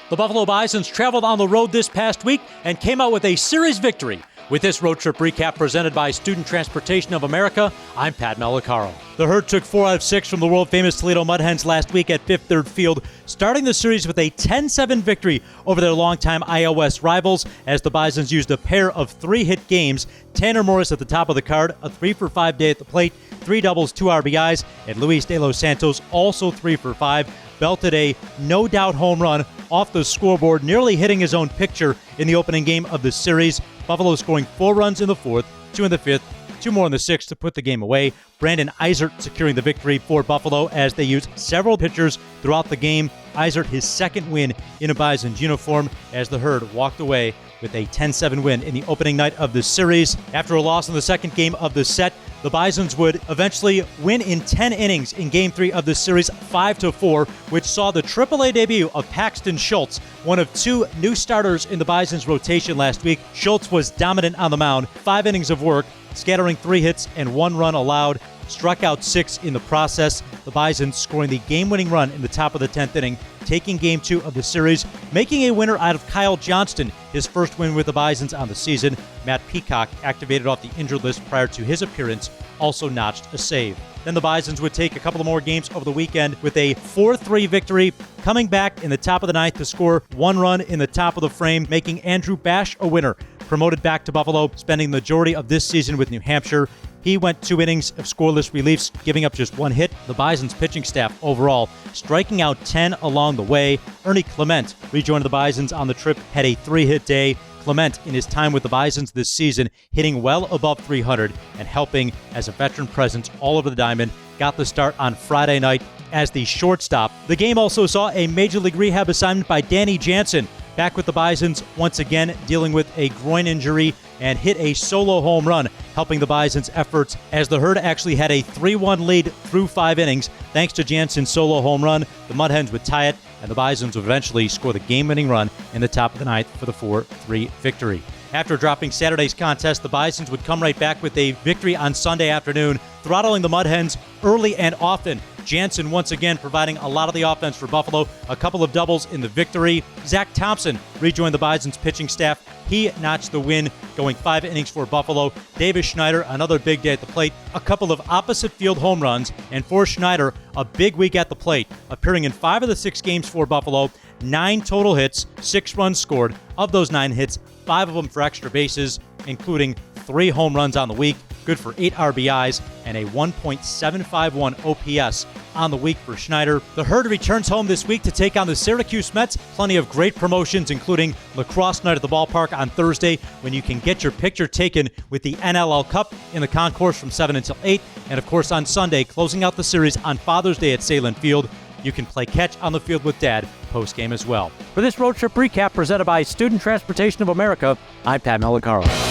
The Buffalo Bisons traveled on the road this past week and came out with a series victory. With this road trip recap presented by Student Transportation of America, I'm Pat Malacaro. The Herd took 4 out of 6 from the world-famous Toledo Mud Hens last week at Fifth Third Field, starting the series with a 10-7 victory over their longtime ILS rivals as the Bisons used a pair of 3-hit games. Tanner Morris at the top of the card, a 3-for-5 day at the plate, 3 doubles, 2 RBIs, and Luis De Los Santos also 3-for-5, belted a no-doubt home run off the scoreboard, nearly hitting his own picture in the opening game of the series. Buffalo scoring 4 runs in the 4th, 2 in the 5th, 2 more in the 6th to put the game away. Brandon Eisert securing the victory for Buffalo as they used several pitchers throughout the game. Eisert his second win in a Bisons uniform as the Herd walked away with a 10-7 win in the opening night of the series. After a loss in the second game of the set, the Bisons would eventually win in 10 innings in Game 3 of the series, 5-4, which saw the AAA debut of Paxton Schultz, one of 2 new starters in the Bisons rotation last week. Schultz was dominant on the mound, 5 innings of work, scattering 3 hits and 1 run allowed, struck out 6 in the process. The Bisons scoring the game-winning run in the top of the 10th inning, taking Game 2 of the series, making a winner out of Kyle Johnston, his first win with the Bisons on the season. Matt Peacock, activated off the injured list prior to his appearance, also notched a save. Then the Bisons would take a couple of more games over the weekend with a 4-3 victory, coming back in the top of the 9th to score 1 run in the top of the frame, making Andrew Bash a winner. Promoted back to Buffalo, spending the majority of this season with New Hampshire. He went 2 innings of scoreless reliefs, giving up just 1 hit. The Bisons pitching staff overall striking out 10 along the way. Ernie Clement rejoined the Bisons on the trip, had a 3-hit day. Clement, in his time with the Bisons this season, hitting well above 300 and helping as a veteran presence all over the diamond, got the start on Friday night as the shortstop. The game also saw a Major League Rehab assignment by Danny Jansen, back with the Bisons once again, dealing with a groin injury, and hit a solo home run, helping the Bisons' efforts as the Herd actually had a 3-1 lead through 5 innings. Thanks to Jansen's solo home run, the Mud Hens would tie it, and the Bisons would eventually score the game-winning run in the top of the 9th for the 4-3 victory. After dropping Saturday's contest, the Bisons would come right back with a victory on Sunday afternoon, throttling the Mud Hens early and often. Jansen once again providing a lot of the offense for Buffalo, a couple of doubles in the victory. Zach Thompson rejoined the Bisons pitching staff. He notched the win, going 5 innings for Buffalo. Davis Schneider, another big day at the plate, a couple of opposite field home runs, and for Schneider, a big week at the plate, appearing in 5 of the 6 games for Buffalo, 9 total hits, 6 runs scored. Of those 9 hits, 5 of them for extra bases, including 3 home runs on the week, good for 8 RBIs, and a 1.751 OPS on the week for Schneider. The Herd returns home this week to take on the Syracuse Mets. Plenty of great promotions, including lacrosse night at the ballpark on Thursday, when you can get your picture taken with the NLL Cup in the concourse from 7 until 8. And of course on Sunday, closing out the series on Father's Day at Salem Field, you can play catch on the field with Dad post-game as well. For this road trip recap presented by Student Transportation of America, I'm Pat Malacaro.